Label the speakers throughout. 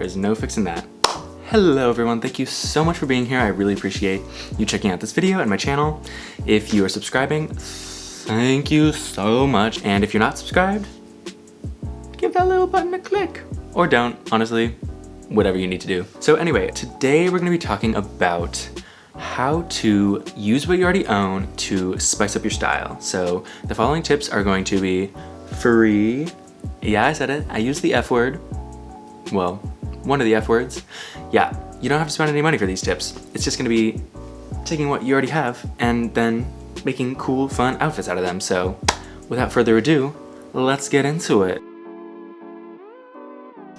Speaker 1: is no fixing that. Hello everyone, thank you so much for being here. I really appreciate you checking out this video and my channel. If you are subscribing, thank you so much. And if you're not subscribed, give that little button a click. Or don't, honestly, whatever you need to do. So anyway, today we're gonna be talking about how to use what you already own to spice up your style. So the following tips are going to be free. Yeah, I said it. I used the F word. Well, one of the F words. Yeah, you don't have to spend any money for these tips. It's just gonna be taking what you already have and then making cool, fun outfits out of them. So without further ado, let's get into it.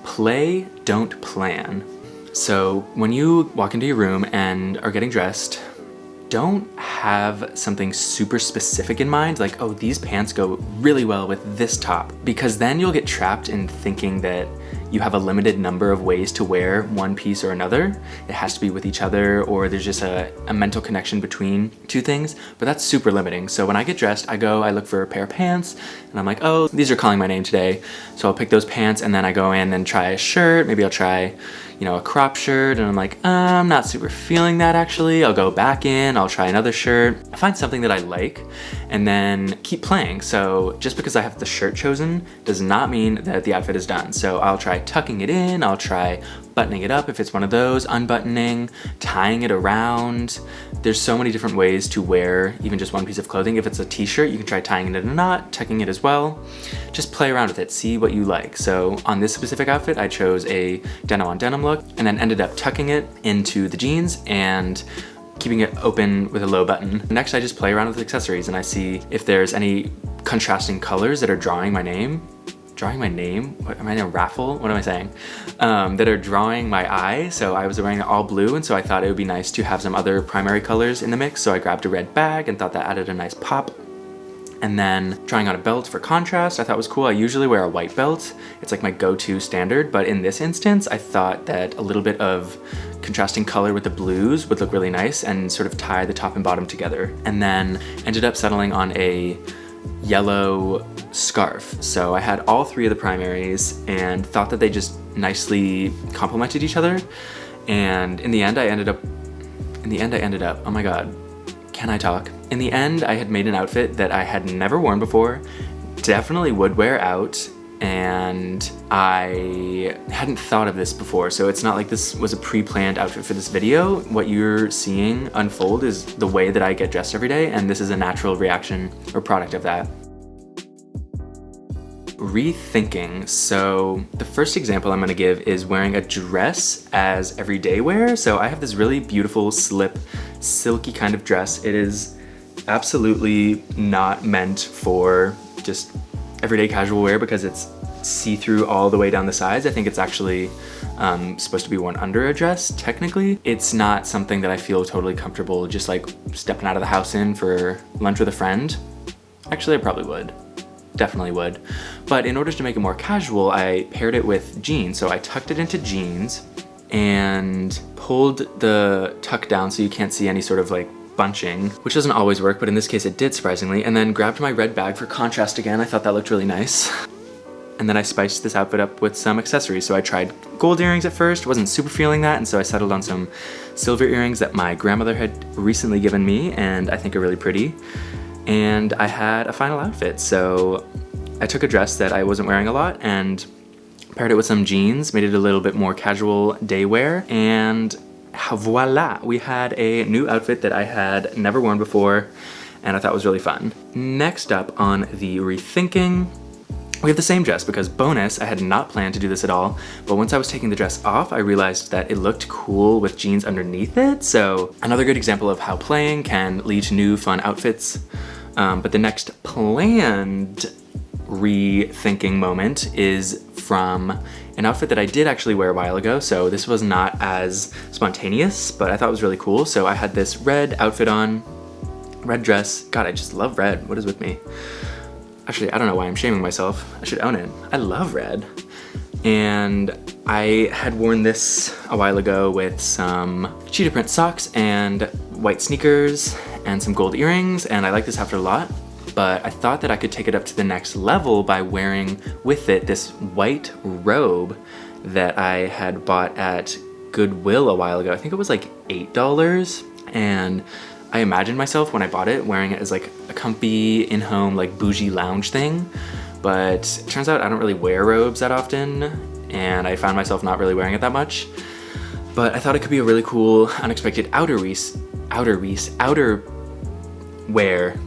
Speaker 1: Play, don't plan. So when you walk into your room and are getting dressed, don't have something super specific in mind, like, oh, these pants go really well with this top, because then you'll get trapped in thinking that you have a limited number of ways to wear one piece or another. It has to be with each other, or there's just a mental connection between two things, but that's super limiting. So when I get dressed, I look for a pair of pants, and I'm like, oh, these are calling my name today. So I'll pick those pants, and then I go in and try a shirt. Maybe I'll try, a crop shirt, and I'm like, I'm not super feeling that actually. I'll go back in, I'll try another shirt. I find something that I like, and then keep playing. So just because I have the shirt chosen does not mean that the outfit is done. So I'll try tucking it in, I'll try buttoning it up if it's one of those, unbuttoning, tying it around. There's so many different ways to wear even just one piece of clothing. If it's a t-shirt, you can try tying it in a knot, tucking it as well. Just play around with it, see what you like. So on this specific outfit, I chose a denim on denim look and then ended up tucking it into the jeans and keeping it open with a low button. Next, I just play around with accessories and I see if there's any contrasting colors that are drawing my name. Drawing my name? What am I in a raffle? What am I saying? That are drawing my eye. So I was wearing all blue, and so I thought it would be nice to have some other primary colors in the mix. So I grabbed a red bag and thought that added a nice pop. And then trying on a belt for contrast, I thought was cool. I usually wear a white belt. It's like my go-to standard, but in this instance, I thought that a little bit of contrasting color with the blues would look really nice and sort of tie the top and bottom together. And then ended up settling on a yellow scarf. So I had all three of the primaries and thought that they just nicely complemented each other. And in the end, I ended up, oh my God, can I talk? In the end, I had made an outfit that I had never worn before, definitely would wear out, and I hadn't thought of this before, so it's not like this was a pre-planned outfit for this video. What you're seeing unfold is the way that I get dressed every day, and this is a natural reaction or product of that. Rethinking. So the first example I'm gonna give is wearing a dress as everyday wear. So I have this really beautiful slip, silky kind of dress. It is absolutely not meant for just everyday casual wear because it's see-through all the way down the sides. I think it's actually supposed to be worn under a dress, technically. It's not something that I feel totally comfortable just like stepping out of the house in for lunch with a friend. Actually, I probably would. Definitely would. But in order to make it more casual, I paired it with jeans. So I tucked it into jeans and pulled the tuck down so you can't see any sort of like bunching, which doesn't always work, but in this case it did surprisingly, and then grabbed my red bag for contrast again. I thought that looked really nice. And then I spiced this outfit up with some accessories. So I tried gold earrings at first, wasn't super feeling that, and so I settled on some silver earrings that my grandmother had recently given me, and I think are really pretty. And I had a final outfit. So I took a dress that I wasn't wearing a lot and paired it with some jeans, made it a little bit more casual day wear, and voila, we had a new outfit that I had never worn before and I thought was really fun. Next up on the rethinking, we have the same dress because bonus, I had not planned to do this at all, but once I was taking the dress off, I realized that it looked cool with jeans underneath it. So another good example of how playing can lead to new fun outfits. But the next planned rethinking moment is from an outfit that I did actually wear a while ago. So this was not as spontaneous, but I thought it was really cool. So I had this red outfit on, red dress. God, I just love red. What is with me? Actually, I don't know why I'm shaming myself. I should own it. I love red. And I had worn this a while ago with some cheetah print socks and white sneakers and some gold earrings, and I like this outfit a lot. But I thought that I could take it up to the next level by wearing with it this white robe that I had bought at Goodwill a while ago. I think it was like $8, and I imagined myself when I bought it wearing it as like a comfy in-home like bougie lounge thing, but it turns out I don't really wear robes that often, and I found myself not really wearing it that much. But I thought it could be a really cool, unexpected outerwear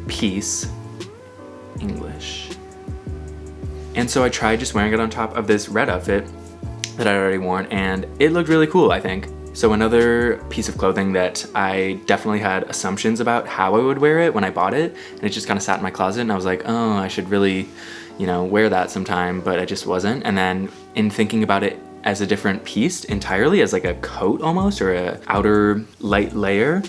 Speaker 1: piece. English. And so I tried just wearing it on top of this red outfit that I'd already worn, and it looked really cool, I think. So another piece of clothing that I definitely had assumptions about how I would wear it when I bought it, and it just kind of sat in my closet, and I was like, oh, I should really, wear that sometime, but I just wasn't. And then in thinking about it as a different piece entirely, as like a coat almost, or a outer light layer,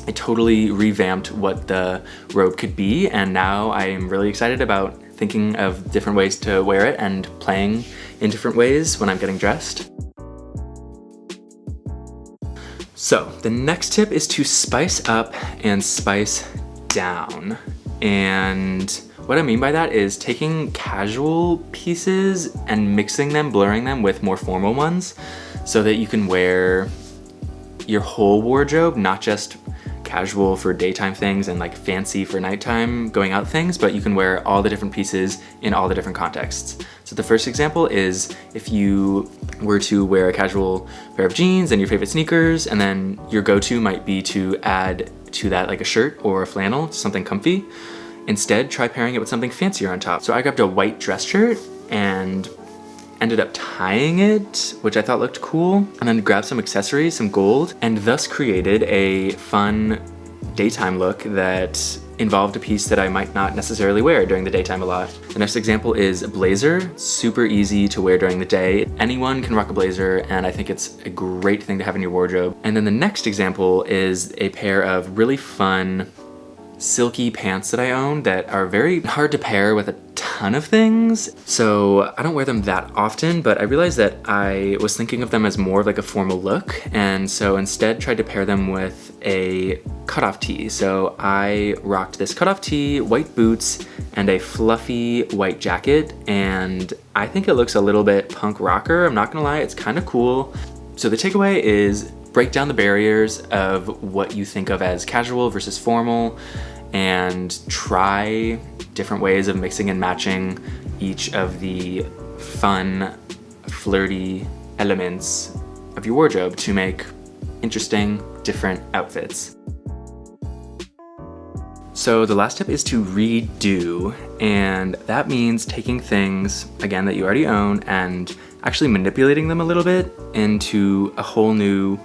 Speaker 1: I totally revamped what the robe could be, and now I am really excited about thinking of different ways to wear it and playing in different ways when I'm getting dressed. So the next tip is to spice up and spice down. And what I mean by that is taking casual pieces and mixing them, blurring them with more formal ones, so that you can wear your whole wardrobe, not just casual for daytime things and like fancy for nighttime going out things, but you can wear all the different pieces in all the different contexts. So the first example is if you were to wear a casual pair of jeans and your favorite sneakers, and then your go-to might be to add to that like a shirt or a flannel, something comfy. Instead, try pairing it with something fancier on top. So I grabbed a white dress shirt and ended up tying it, which I thought looked cool, and then grabbed some accessories, some gold, and thus created a fun daytime look that involved a piece that I might not necessarily wear during the daytime a lot. The next example is a blazer. Super easy to wear during the day. Anyone can rock a blazer, and I think it's a great thing to have in your wardrobe. And then the next example is a pair of really fun silky pants that I own that are very hard to pair with a ton of things. So I don't wear them that often, but I realized that I was thinking of them as more of like a formal look, and so instead tried to pair them with a cutoff tee. So I rocked this cutoff tee, white boots, and a fluffy white jacket, and I think it looks a little bit punk rocker. I'm not gonna lie, it's kind of cool. So the takeaway is break down the barriers of what you think of as casual versus formal, and try different ways of mixing and matching each of the fun, flirty elements of your wardrobe to make interesting, different outfits. So the last tip is to redo, and that means taking things, again, that you already own and actually manipulating them a little bit into a whole new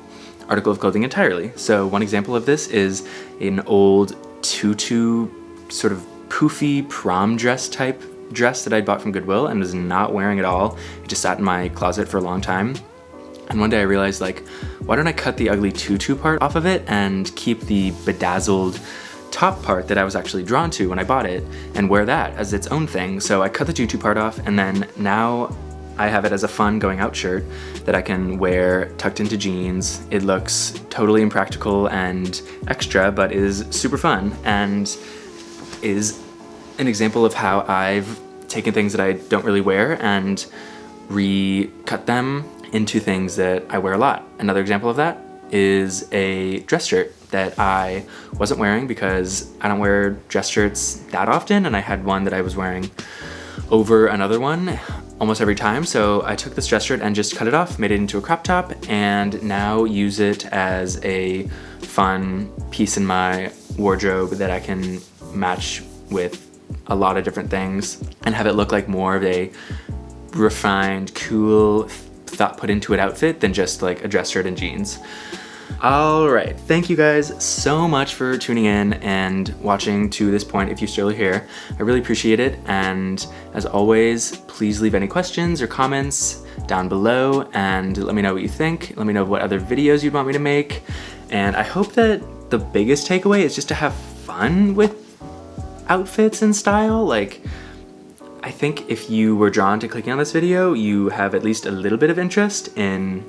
Speaker 1: article of clothing entirely. So one example of this is an old tutu, sort of poofy prom dress type dress that I bought from Goodwill and was not wearing at all. It just sat in my closet for a long time. And one day I realized, like, why don't I cut the ugly tutu part off of it and keep the bedazzled top part that I was actually drawn to when I bought it and wear that as its own thing. So I cut the tutu part off, and then now I have it as a fun going out shirt that I can wear tucked into jeans. It looks totally impractical and extra, but is super fun and is an example of how I've taken things that I don't really wear and recut them into things that I wear a lot. Another example of that is a dress shirt that I wasn't wearing because I don't wear dress shirts that often, and I had one that I was wearing over another one almost every time. So I took this dress shirt and just cut it off, made it into a crop top, and now use it as a fun piece in my wardrobe that I can match with a lot of different things and have it look like more of a refined, cool, thought put into it outfit than just like a dress shirt and jeans. All right, thank you guys so much for tuning in and watching to this point if you're still here. I really appreciate it, and as always, please leave any questions or comments down below and let me know what you think. Let me know what other videos you'd want me to make, and I hope that the biggest takeaway is just to have fun with outfits and style. Like, I think if you were drawn to clicking on this video, you have at least a little bit of interest in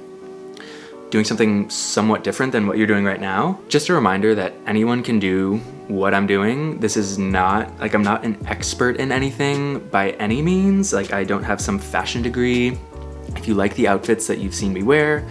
Speaker 1: doing something somewhat different than what you're doing right now. Just a reminder that anyone can do what I'm doing. This is not, like, I'm not an expert in anything by any means. Like, I don't have some fashion degree If you like the outfits that you've seen me wear,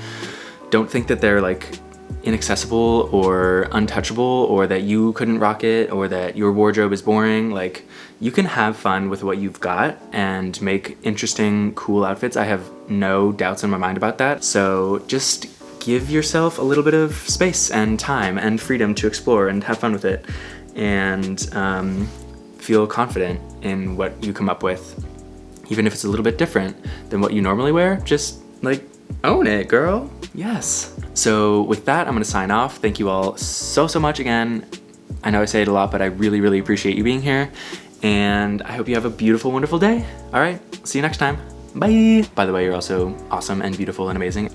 Speaker 1: don't think that they're like inaccessible or untouchable, or that you couldn't rock it, or that your wardrobe is boring. Like, you can have fun with what you've got and make interesting, cool outfits. I have no doubts in my mind about that. So just give yourself a little bit of space and time and freedom to explore and have fun with it, and feel confident in what you come up with. Even if it's a little bit different than what you normally wear, just like own it, girl. Yes. So with that, I'm gonna sign off. Thank you all so much again. I know I say it a lot, but I really appreciate you being here. And I hope you have a beautiful, wonderful day. All right, see you next time. Bye. By the way, you're also awesome and beautiful and amazing.